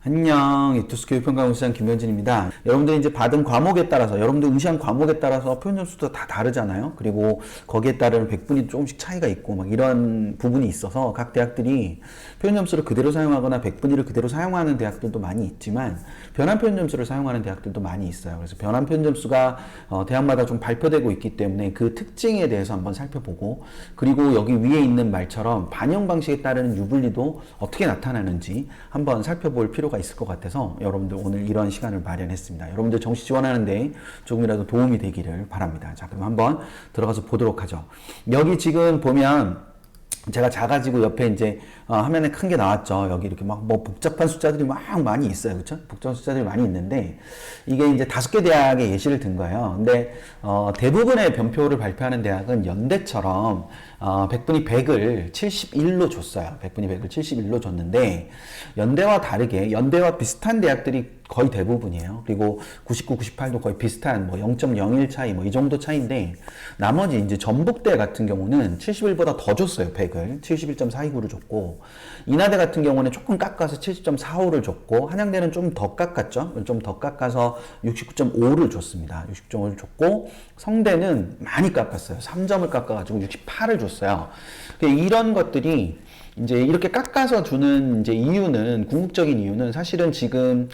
안녕, 이투스 교육평가 응시장 김현진입니다. 여러분들이 이제 받은 과목에 따라서, 여러분들 응시한 과목에 따라서 표현 점수도 다 다르잖아요. 그리고 거기에 따른 백분이 조금씩 차이가 있고, 막 이런 부분이 있어서 각 대학들이 표현 점수를 그대로 사용하거나 백분위를 그대로 사용하는 대학들도 많이 있지만, 변환 표현 점수를 사용하는 대학들도 많이 있어요. 그래서 변환 표현 점수가 대학마다 좀 발표되고 있기 때문에 그 특징에 대해서 한번 살펴보고, 그리고 여기 위에 있는 말처럼 반영 방식에 따르는 유불리도 어떻게 나타나는지 한번 살펴볼 필요가 있을 것 같아서 여러분들 오늘 이런 시간을 마련했습니다. 여러분들 정시 지원하는데 조금이라도 도움이 되기를 바랍니다. 자, 그럼 한번 들어가서 보도록 하죠. 여기 지금 보면 제가 작아지고 옆에 이제 화면에 큰 게 나왔죠. 여기 이렇게 막 뭐 복잡한 숫자들이 막 많이 있어요. 그렇죠? 복잡한 숫자들이 많이 있는데 이게 이제 5개 대학의 예시를 든 거예요. 근데 대부분의 변표를 발표하는 대학은 연대처럼 백분위 100을 71로 줬어요. 백분위 100을 71로 줬는데 연대와 다르게 연대와 비슷한 대학들이 거의 대부분이에요. 그리고 99, 98도 거의 비슷한 뭐 0.01 차이 뭐 이 정도 차이인데 나머지 이제 전북대 같은 경우는 71보다 더 줬어요. 100을 71.429를 줬고 인하대 같은 경우는 조금 깎아서 70.45를 줬고 한양대는 좀 더 깎았죠. 좀 더 깎아서 69.5를 줬습니다. 69.5를 줬고 성대는 많이 깎았어요. 3점을 깎아가지고 68을 줬어요. 이런 것들이 이제 이렇게 깎아서 주는 이제 이유는 궁극적인 이유는 사실은 지금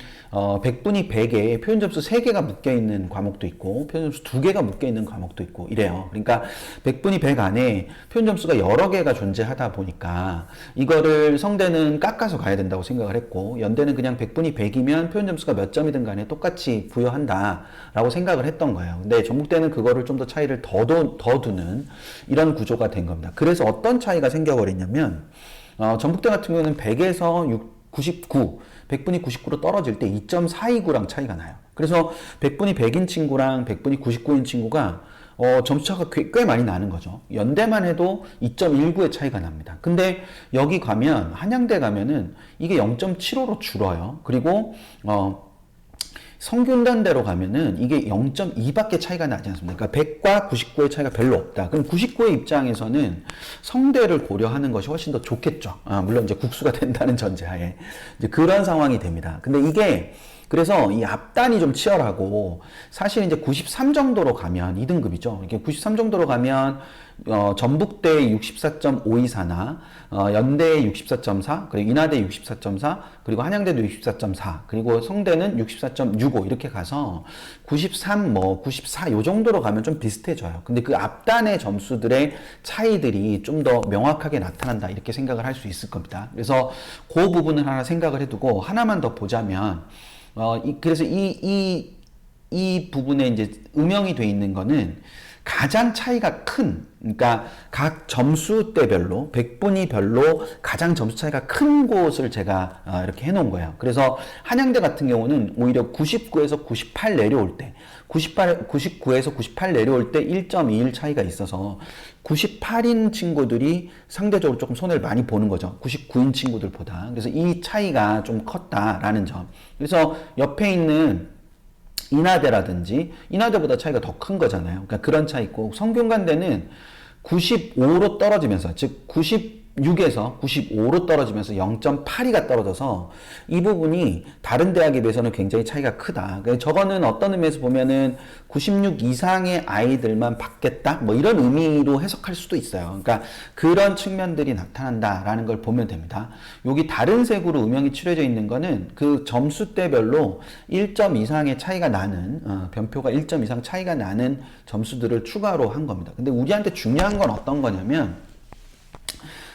백분위 100에 표현 점수 3개가 묶여 있는 과목도 있고 표현 점수 2개가 묶여 있는 과목도 있고 이래요. 그러니까 백분위 100 안에 표현 점수가 여러 개가 존재하다 보니까 이거를 성대는 깎아서 가야 된다고 생각을 했고 연대는 그냥 백분위 100이면 표현 점수가 몇 점이든 간에 똑같이 부여한다라고 생각을 했던 거예요. 근데 전북대는 그거를 좀 더 차이를 더 두는 이런 구조가 된 겁니다. 그래서 어떤 차이가 생겨버렸냐면 전북대 같은 경우는 100에서 99, 백분위 99로 떨어질 때 2.429랑 차이가 나요. 그래서 백분위 100인 친구랑 백분위 99인 친구가 점수차가 꽤 많이 나는 거죠. 연대만 해도 2.19의 차이가 납니다. 근데 여기 가면 한양대 가면은 이게 0.75로 줄어요. 그리고 성균관대로 가면은 이게 0.2밖에 차이가 나지 않습니까? 그러니까 100과 99의 차이가 별로 없다. 그럼 99의 입장에서는 성대를 고려하는 것이 훨씬 더 좋겠죠. 물론 이제 국수가 된다는 전제하에 이제 그런 상황이 됩니다. 근데 이게 그래서 이 앞단이 좀 치열하고 사실 이제 93 정도로 가면 2등급이죠. 이렇게 93 정도로 가면 전북대 64.524나 연대 64.4 그리고 인하대 64.4 그리고 한양대도 64.4 그리고 성대는 64.65 이렇게 가서 93 뭐 94 요 정도로 가면 좀 비슷해져요. 근데 그 앞단의 점수들의 차이들이 좀 더 명확하게 나타난다 이렇게 생각을 할 수 있을 겁니다. 그래서 그 부분을 하나 생각을 해두고 하나만 더 보자면 그래서 이 부분에 이제 음영이 돼 있는 거는 가장 차이가 큰, 그러니까 각 점수대별로, 백분위별로 가장 점수 차이가 큰 곳을 제가 이렇게 해놓은 거예요. 그래서 한양대 같은 경우는 오히려 99에서 98 내려올 때, 99에서 98 내려올 때 1.21 차이가 있어서 98인 친구들이 상대적으로 조금 손해를 많이 보는 거죠. 99인 친구들보다. 그래서 이 차이가 좀 컸다라는 점. 그래서 옆에 있는 인하대라든지 인하대보다 차이가 더 큰 거잖아요. 그러니까 그런 차이 있고 성균관대는 95로 떨어지면서 즉 96에서 95로 떨어지면서 0.82가 떨어져서 이 부분이 다른 대학에 비해서는 굉장히 차이가 크다. 그러니까 저거는 어떤 의미에서 보면은 96 이상의 아이들만 받겠다 뭐 이런 의미로 해석할 수도 있어요. 그러니까 그런 측면들이 나타난다라는 걸 보면 됩니다. 여기 다른 색으로 음영이 칠해져 있는 거는 그 점수대별로 1점 이상의 차이가 나는 변표가 1점 이상 차이가 나는 점수들을 추가로 한 겁니다. 근데 우리한테 중요한 건 어떤 거냐면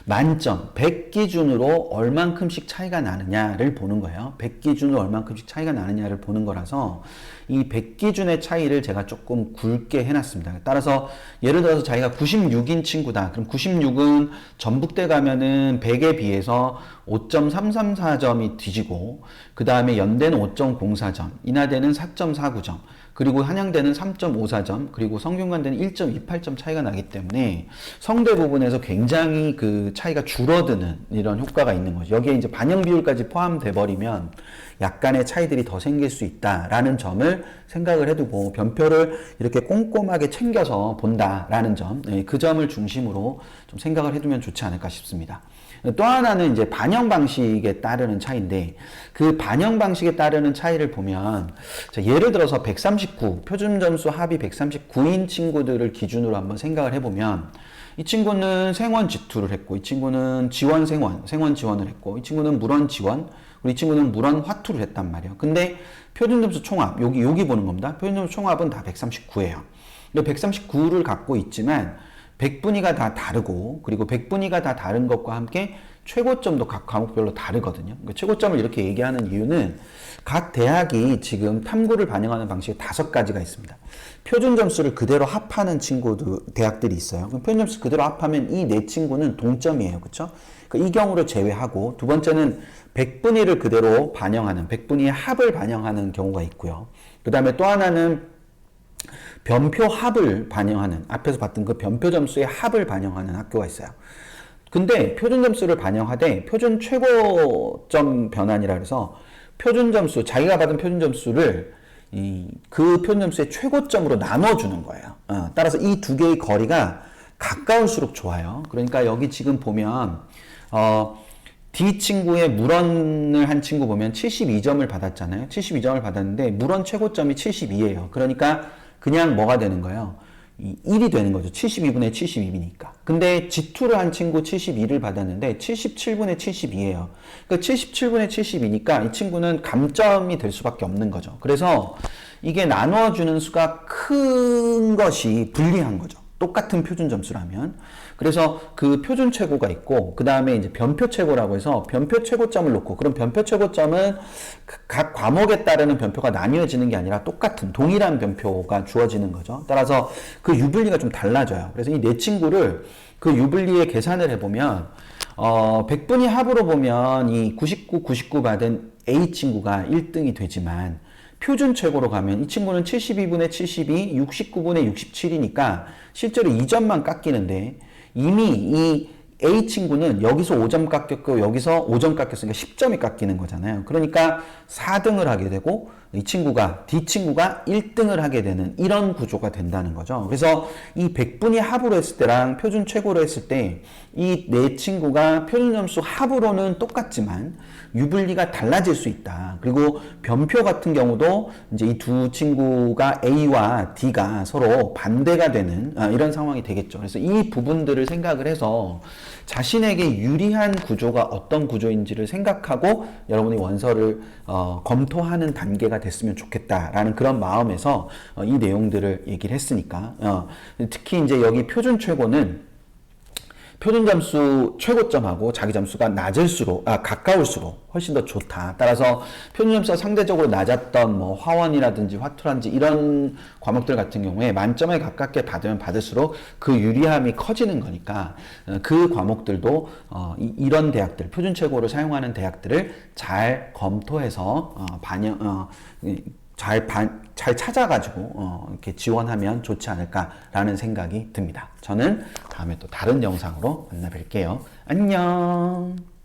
만점, 100 기준으로 얼만큼씩 차이가 나느냐를 보는 거예요. 100 기준으로 얼만큼씩 차이가 나느냐를 보는 거라서 이 100 기준의 차이를 제가 조금 굵게 해놨습니다. 따라서 예를 들어서 자기가 96인 친구다. 그럼 96은 전북대 가면은 100에 비해서 5.334점이 뒤지고 그 다음에 연대는 5.04점, 인하대는 4.49점, 그리고 한양대는 3.54점, 그리고 성균관대는 1.28점 차이가 나기 때문에 성대 부분에서 굉장히 그 차이가 줄어드는 이런 효과가 있는 거죠. 여기에 이제 반영 비율까지 포함돼 버리면 약간의 차이들이 더 생길 수 있다라는 점을 생각을 해두고 변표를 이렇게 꼼꼼하게 챙겨서 본다라는 점, 그 점을 중심으로 좀 생각을 해두면 좋지 않을까 싶습니다. 또 하나는 이제 반영 방식에 따르는 차이인데 그 반영 방식에 따르는 차이를 보면 자, 예를 들어서 139 표준 점수 합이 139인 친구들을 기준으로 한번 생각을 해보면 이 친구는 생원 지투를 했고 이 친구는 지원 생원 지원을 했고 이 친구는 물원 지원 그리고 이 친구는 물원 화투를 했단 말이에요. 근데 표준 점수 총합 여기 보는 겁니다. 표준 점수 총합은 다 139예요. 근데 139를 갖고 있지만 100분위가 다 다르고 그리고 100분위가 다 다른 것과 함께 최고점도 각 과목별로 다르거든요. 그러니까 최고점을 이렇게 얘기하는 이유는 각 대학이 지금 탐구를 반영하는 방식이 5가지가 있습니다. 표준 점수를 그대로 합하는 친구들, 대학들이 있어요. 그럼 표준 점수 그대로 합하면 이 네 친구는 동점이에요. 그렇죠? 그러니까 이 경우를 제외하고 두 번째는 100분위를 그대로 반영하는 100분위의 합을 반영하는 경우가 있고요. 그 다음에 또 하나는 변표 합을 반영하는 앞에서 봤던 그 변표 점수의 합을 반영하는 학교가 있어요. 근데 표준 점수를 반영하되 표준 최고점 변환이라 해서 표준 점수 자기가 받은 표준 점수를 그 표준 점수의 최고점으로 나눠주는 거예요. 따라서 이 두 개의 거리가 가까울수록 좋아요. 그러니까 여기 지금 보면 D 친구의 물원을 한 친구 보면 72점을 받았잖아요. 72점을 받았는데 물원 최고점이 72예요. 그러니까 그냥 뭐가 되는 거예요? 1이 되는 거죠. 72분의 72이니까. 근데 G2를 한 친구 72를 받았는데 77분의 72예요. 그러니까 77분의 72니까 이 친구는 감점이 될 수밖에 없는 거죠. 그래서 이게 나누어주는 수가 큰 것이 불리한 거죠. 똑같은 표준 점수라면. 그래서 그 표준 최고가 있고 그 다음에 이제 변표 최고라고 해서 변표 최고점을 놓고 그럼 변표 최고점은 각 과목에 따르는 변표가 나뉘어지는 게 아니라 똑같은 동일한 변표가 주어지는 거죠. 따라서 그 유불리가 좀 달라져요. 그래서 이 네 친구를 그 유불리의 계산을 해보면 100분위 합으로 보면 이 99 받은 A 친구가 1등이 되지만 표준 최고로 가면 이 친구는 72분의 72, 69분의 67이니까 실제로 2점만 깎이는데 이미 이 A 친구는 여기서 5점 깎였고 여기서 5점 깎였으니까 10점이 깎이는 거잖아요. 그러니까 4등을 하게 되고 이 친구가 D 친구가 1등을 하게 되는 이런 구조가 된다는 거죠. 그래서 이 100분위 합으로 했을 때랑 표준 최고로 했을 때 이 네 친구가 표준 점수 합으로는 똑같지만 유불리가 달라질 수 있다. 그리고 변표 같은 경우도 이제 이 두 친구가 A와 D가 서로 반대가 되는 이런 상황이 되겠죠. 그래서 이 부분들을 생각을 해서 자신에게 유리한 구조가 어떤 구조인지를 생각하고 여러분이 원서를 검토하는 단계가 됐으면 좋겠다라는 그런 마음에서 이 내용들을 얘기를 했으니까 특히 이제 여기 표준 최고는 표준 점수 최고점하고 자기 점수가 가까울수록 훨씬 더 좋다. 따라서 표준 점수가 상대적으로 낮았던 뭐 화원이라든지 화투라든지 이런 과목들 같은 경우에 만점에 가깝게 받으면 받을수록 그 유리함이 커지는 거니까 그 과목들도 이런 대학들, 표준 최고를 사용하는 대학들을 잘 검토해서 잘 찾아가지고 이렇게 지원하면 좋지 않을까라는 생각이 듭니다. 저는 다음에 또 다른 영상으로 만나 뵐게요. 안녕.